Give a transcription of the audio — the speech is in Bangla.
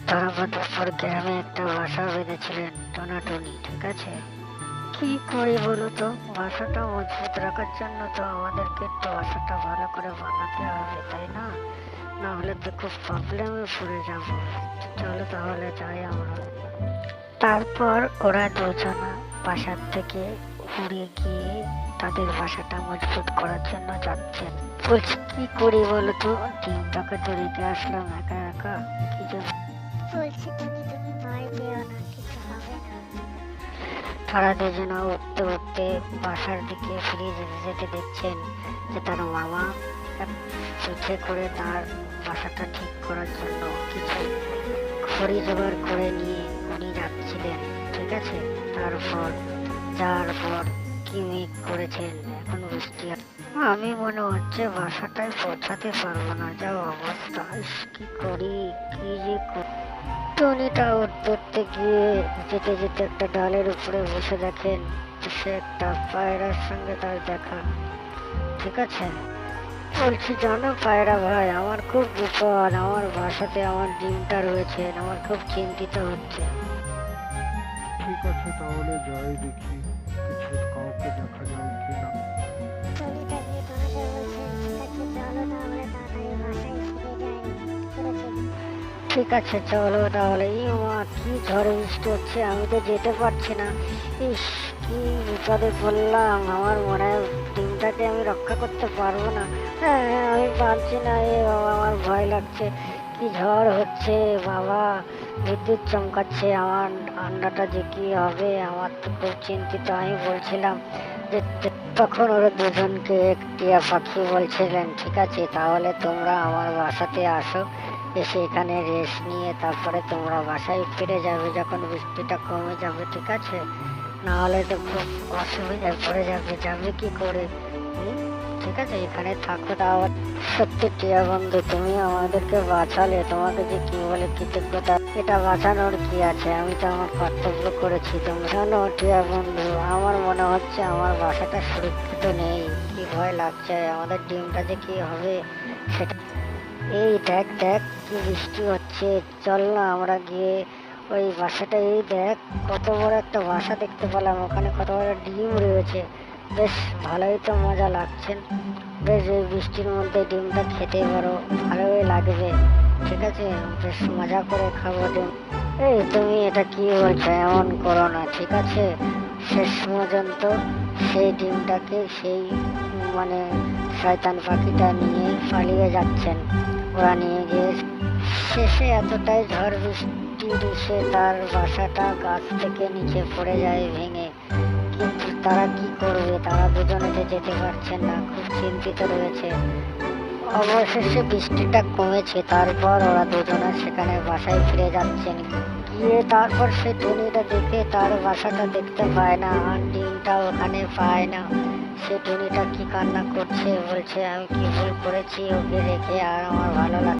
ধরাবাঁধার গ্রামে একটা বাসা বেঁধেছিলেন টনাটনি, ঠিক আছে? কি করি বলো তো, বাসাটা মজবুত রাখার জন্য তো আমাদেরকে একটু বাসাটা ভালো করে বানাতে হবে, তাই না? না হলে তো খুব প্রবলেমে পড়ে যাবো। চলো তাহলে যাই আমরা। তারপর ওরা দুজনা বাসার থেকে উড়ে গিয়ে তাদের বাসাটা মজবুত করার জন্য যাচ্ছেন। বলছি কি করি বলো তো, ডিমটাকে তো রেখে আসলাম একা একা, কি যে বলছি তুমি ভয় পেও না, কিছু হবে না। তারা দুজনা উঠতে উঠতে বাসার দিকে ফিরে যেতে যেতে দেখছেন যে তার মামা এক পিঠে করে তার বাসাটা ঠিক করার জন্য কিছু খড়ি জোগাড় করে নিয়ে উনি যাচ্ছিলেন, ঠিক আছে? তারপর যাওয়ার পর কি মেঘ করেছেন, এখন বৃষ্টি আমি মনে হচ্ছে বাসাটায় পৌঁছাতে পারবো না, যা অবস্থা। ইস, কি করি, কি যে টনিটা উঠতে উঠতে গিয়ে যেতে যেতে একটা ডালের উপরে বসে দেখেন সে একটা পায়রার সঙ্গে তার দেখা, ঠিক আছে? বলছি জানো পায়রা ভাই, আমার খুব বিপদ, আমার বাসাতে আমার ডিমটা রয়েছে, আমার খুব চিন্তিত হচ্ছে। ঠিক আছে, তাহলে যাই দেখি কিছু কাউকে দেখা যায় কিনা। টনিটা গিয়ে টনাকে বলছে, ঠিক আছে চলো তাহলে তাড়াতাড়ি বাসায় ফিরে যাই, চলো চলো। ঠিক আছে চলো তাহলে। ই মা, কি ঝড় বৃষ্টি হচ্ছে, আমি তো যেতে পারছি না। ইস, কি বিপদে পড়লাম, আমার মনে হয় ডিমটাকে আমি রক্ষা করতে পারবো না। হ্যাঁ হ্যাঁ, আমি পারছি না, এ বাবা আমার ভয় লাগছে। কি ঝড় হচ্ছে বাবা, বিদ্যুৎ চমকাচ্ছে, আমার আন্ডাটা যে কি হবে, আমার তো খুব চিন্তিত। আমি বলছিলাম যে তখন ওরা দুজনকে টিয়া পাখি বলছিলেন, ঠিক আছে তাহলে তোমরা আমার বাসাতে আসো, এসে এখানে রেস্ট নিয়ে তারপরে তোমরা বাসায় ফিরে যাবে যখন বৃষ্টিটা কমে যাবে, ঠিক আছে? না হলে তো খুব অসুবিধায় পড়ে যাবে, যাবে কি করে? হুম, ঠিক আছে এখানে থাকো। তাও সত্যি টিয়া বন্ধু, তুমি আমাদেরকে বাঁচালে, তোমাকে যে কি বলে কৃতজ্ঞতা। এটা বাঁচানোর কি আছে, আমি তো আমার কর্তব্য করেছি। তুমি জানো টিয়া বন্ধু, আমার মনে হচ্ছে আমার বাসাটা সুরক্ষিত নেই, কি ভয় লাগছে, আমাদের ডিমটা যে কি হবে সেটা। এই দেখ দেখ কি বৃষ্টি হচ্ছে, চল না আমরা গিয়ে ওই বাসাটা, এই দেখ কত বড় একটা বাসা দেখতে পেলাম, ওখানে কত বড় ডিম রয়েছে, বেশ ভালোই তো মজা লাগছে। বেশ এই বৃষ্টির মধ্যে ডিমটা খেতে পারো, ভালোই লাগবে, ঠিক আছে? বেশ মজা করে খাবো ডিম। এই তুমি এটা কি বলছো, এমন করো না, ঠিক আছে? শেষ পর্যন্ত সেই ডিমটাকে সেই মানে শয়তান পাখিটা নিয়ে পালিয়ে যাচ্ছেন। ওরা নিয়ে গিয়ে শেষে এতটাই ঝড় বৃষ্টির এসে তার বাসাটা গাছ থেকে নিচে পড়ে যায় ভেঙে। কিন্তু তারা কি করবে, তারা দুজনে তো যেতে পারছেন না, খুব চিন্তিত রয়েছে। অবশেষে বৃষ্টিটা কমেছে, তারপর ওরা দুজনে সেখানে বাসায় ফিরে যাচ্ছেন। গিয়ে তারপর সে টুনিটা দেখে তার বাসাটা দেখতে পায় না, আর ডিমটা ওখানে পায় না। সে টুনিটা কি কান্না করছে, বলছে আমি কি ভুল করেছি ওকে রেখে, আর আমার ভালো লাগছে